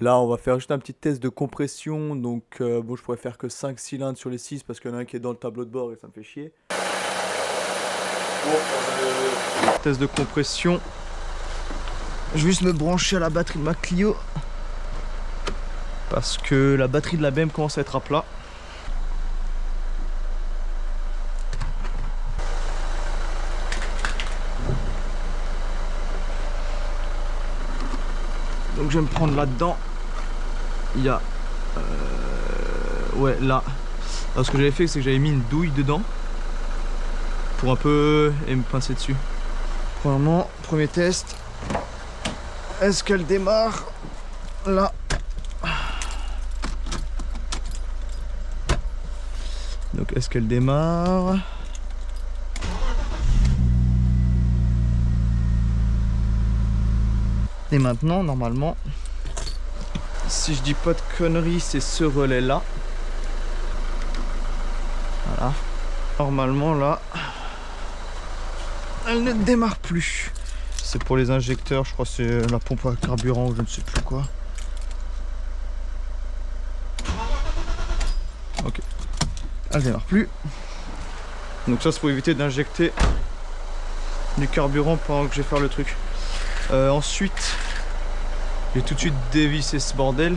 Là, on va faire juste un petit test de compression. Donc, bon, je pourrais faire que 5 cylindres sur les 6 parce qu'il y en a un qui est dans le tableau de bord et ça me fait chier. Bon, test de compression. Je vais juste me brancher à la batterie de ma Clio parce que la batterie de la BM commence à être à plat. Donc je vais me prendre là-dedans. Il y a... ouais, là. Alors ce que j'avais fait, c'est que j'avais mis une douille dedans pour un peu et me pincer dessus. Premièrement, premier test. Est-ce qu'elle démarre? Là. Donc est-ce qu'elle démarre? Et maintenant, normalement, si je dis pas de conneries, c'est ce relais là. Voilà. Normalement là, elle ne démarre plus. C'est pour les injecteurs, je crois que c'est la pompe à carburant ou je ne sais plus quoi. Ok. Elle démarre plus. Donc ça c'est pour éviter d'injecter du carburant pendant que je vais faire le truc. Ensuite, j'ai tout de suite dévissé ce bordel.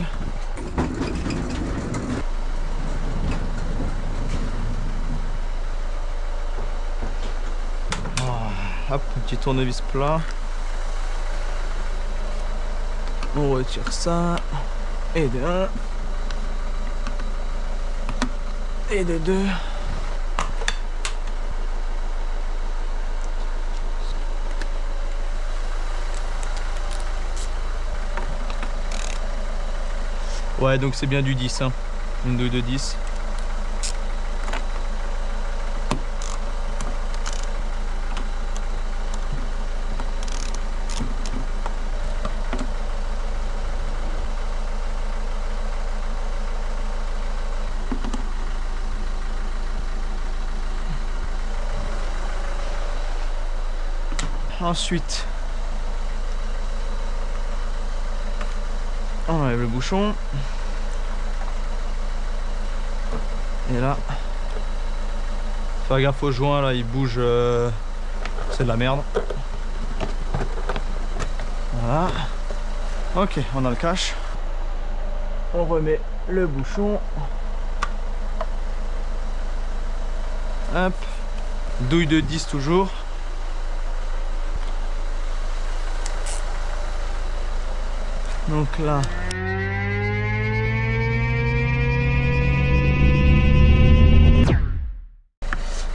Hop, un petit tournevis plat. On retire ça. Et de 1. Et de 2. Ouais, donc c'est bien du 10, hein. Une douille de 10. Ensuite, on enlève le bouchon. Et là, faire gaffe au joint, là il bouge, c'est de la merde. Voilà. Ok, on a le cache. On remet le bouchon. Hop. Douille de 10 toujours. Donc là.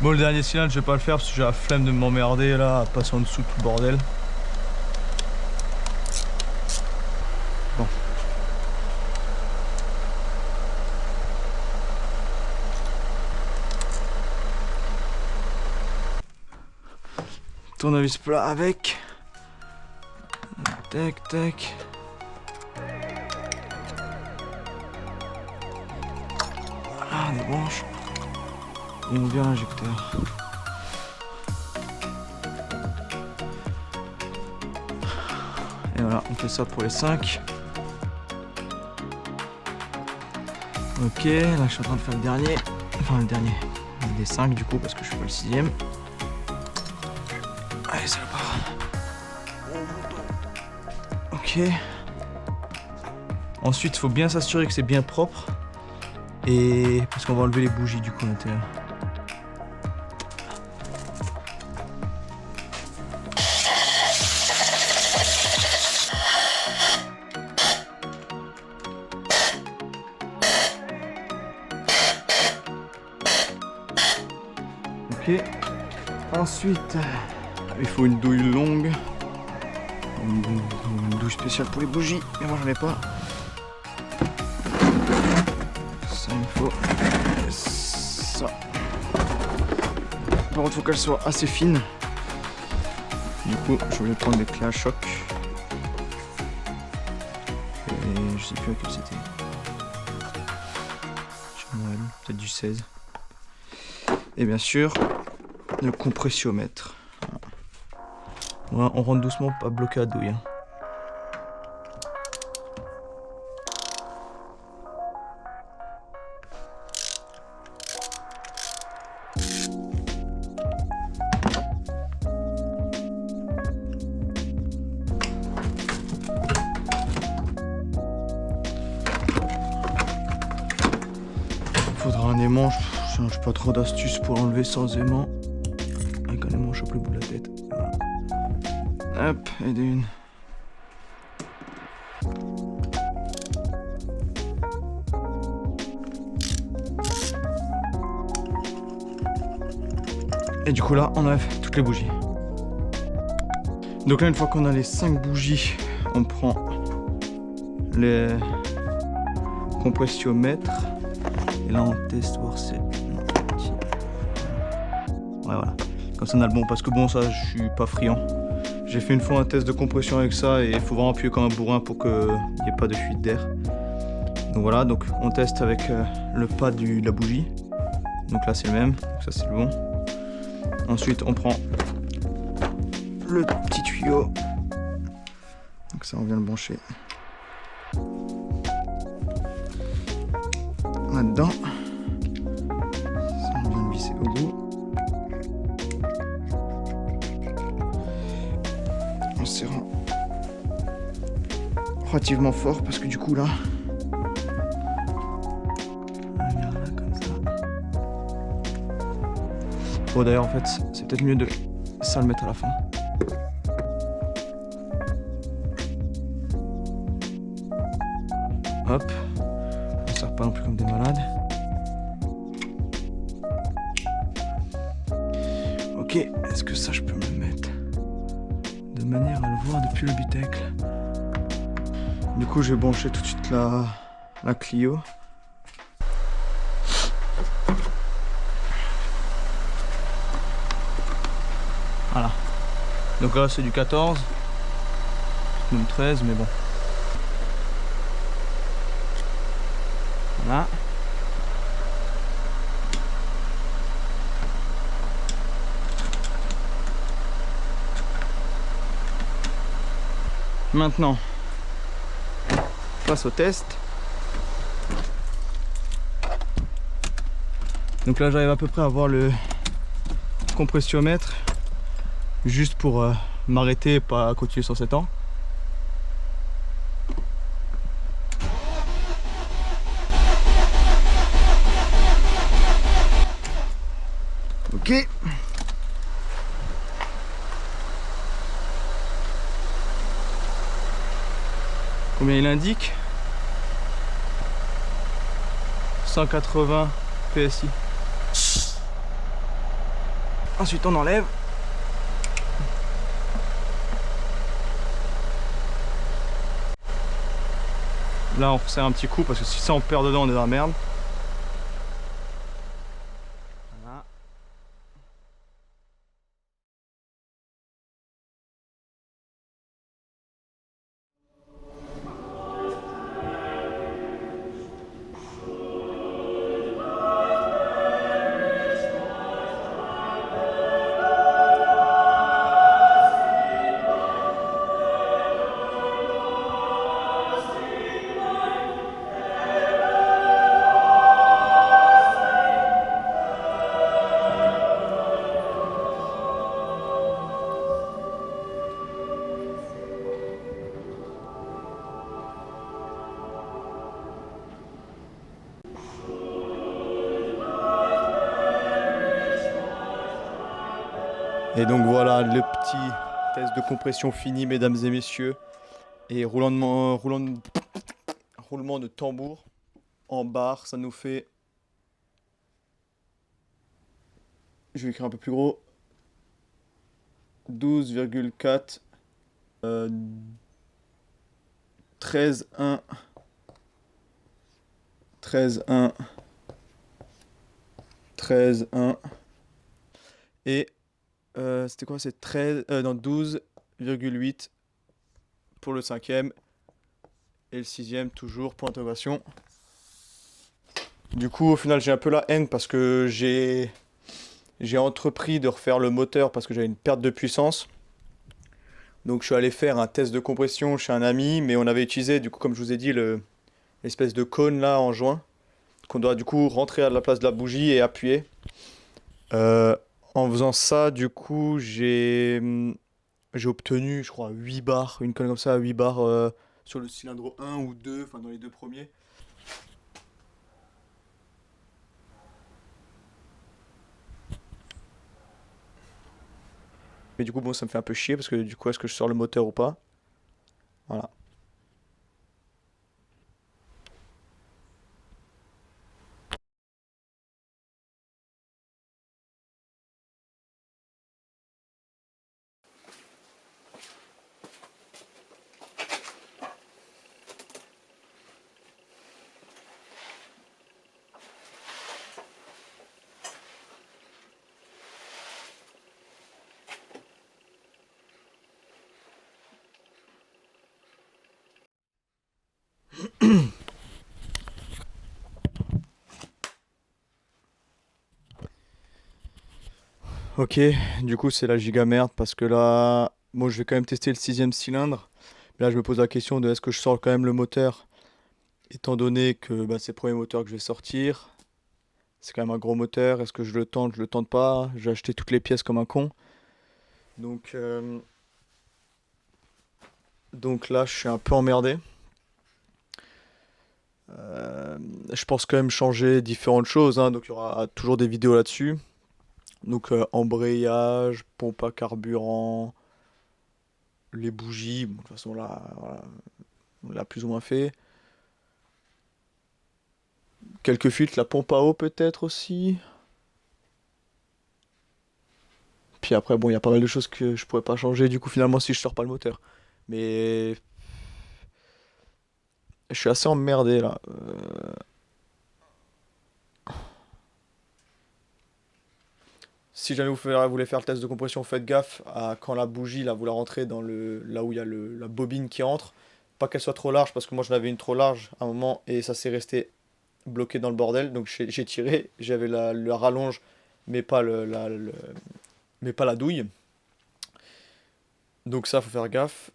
Bon, le dernier cylindre, je vais pas le faire parce que j'ai la flemme de m'emmerder là, à passer en dessous tout le bordel. Bon. Tournevis plat avec. Tac, tac. Voilà, on débranche. On ouvre bien l'injecteur. Et voilà, on fait ça pour les 5. Ok, là je suis en train de faire le dernier. Enfin le dernier. Des 5 du coup parce que je suis pas le 6ème. Allez, ça part. Ok. Ensuite, il faut bien s'assurer que c'est bien propre. Et parce qu'on va enlever les bougies du coup à l'intérieur. Ok. Ensuite, il faut une douille longue. Une douille spéciale pour les bougies. Mais moi j'en ai pas. Ça il me faut. Ça. Par contre, il faut qu'elle soit assez fine. Du coup, je vais prendre des clés à choc. Et je sais plus à quel c'était. Peut-être du 16. Et bien sûr, le compressiomètre. Voilà, on rentre doucement, pas bloqué à douille. Hein. faudra un aimant. Je n'ai pas trop d'astuces pour enlever sans aimant. Avec un aimant, je chope le bout de la tête. Voilà. Hop, et d'une. Et du coup là, on enlève toutes les bougies. Donc là, une fois qu'on a les 5 bougies, on prend les compressiomètres. Et là, on teste voir si... Ouais, voilà. Comme ça, on a le bon. Parce que bon, ça, je suis pas friand. J'ai fait une fois un test de compression avec ça et il faut vraiment appuyer comme un bourrin pour qu'il n'y ait pas de fuite d'air. Donc voilà, donc on teste avec le pas de la bougie. Donc là, c'est le même. Donc ça, c'est le bon. Ensuite, on prend le petit tuyau. Donc ça, on vient le brancher là-dedans. Ça, on vient le visser au bout. En serrant relativement fort parce que du coup là, on va venir là comme ça. Bon d'ailleurs en fait, c'est peut-être mieux de ça le mettre à la fin. Hop, on ne sert pas non plus comme des malades. Ok, est-ce que ça je peux me le mettre de manière à le voir depuis le butacle? Du coup, je vais brancher tout de suite la Clio. Voilà. Donc là, c'est du 14, même 13, mais bon. Voilà. Maintenant, place au test. Donc là, j'arrive à peu près à voir le compressiomètre, juste pour m'arrêter et pas continuer sur 7 ans. Ok. Combien il indique? 180 PSI. Ensuite on enlève. Là on serre un petit coup parce que si ça on perd dedans on est dans la merde. Voilà. Et donc voilà le petit test de compression fini, mesdames et messieurs. Et roulement de tambour en barre, ça nous fait... Je vais écrire un peu plus gros. 12,4 13,1 13,1 13,1 et c'était quoi? C'est 12,8 pour le 5e et le 6e toujours point d'interrogation. Du coup au final j'ai un peu la haine parce que j'ai entrepris de refaire le moteur parce que j'avais une perte de puissance. Donc je suis allé faire un test de compression chez un ami, mais on avait utilisé du coup comme je vous ai dit l'espèce de cône là en joint qu'on doit du coup rentrer à la place de la bougie et appuyer. En faisant ça, du coup, j'ai obtenu, je crois, 8 barres, une conne comme ça, 8 barres sur le cylindre 1 ou 2, enfin dans les deux premiers. Mais du coup, bon, ça me fait un peu chier parce que du coup, est-ce que je sors le moteur ou pas? Voilà. Ok, du coup, c'est la giga merde parce que là, bon, je vais quand même tester le sixième cylindre. Là, je me pose la question de est-ce que je sors quand même le moteur, étant donné que bah, c'est le premier moteur que je vais sortir. C'est quand même un gros moteur. Est-ce que je le tente pas? J'ai acheté toutes les pièces comme un con. Donc, euh, donc là, je suis un peu emmerdé. Euh, je pense quand même changer différentes choses, hein, donc il y aura toujours des vidéos là-dessus. Embrayage, pompe à carburant, les bougies. Bon, de toute façon là, voilà, on l'a plus ou moins fait. Quelques filtres, la pompe à eau peut-être aussi. Puis après, bon, il y a pas mal de choses que je pourrais pas changer du coup finalement si je sors pas le moteur. Mais je suis assez emmerdé là. Si jamais vous voulez faire le test de compression, faites gaffe à quand la bougie, là, vous la rentrez dans là où il y a la bobine qui entre. Pas qu'elle soit trop large, parce que moi j'en avais une trop large à un moment et ça s'est resté bloqué dans le bordel. Donc j'ai tiré, j'avais la rallonge, mais pas, mais pas la douille. Donc ça, faut faire gaffe.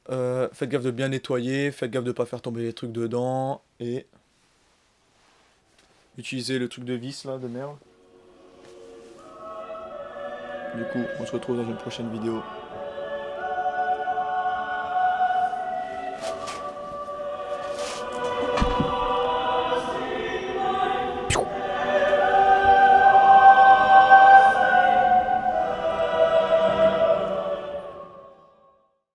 Faites gaffe de bien nettoyer, faites gaffe de pas faire tomber les trucs dedans et utilisez le truc de vis là, de merde. Du coup, on se retrouve dans une prochaine vidéo.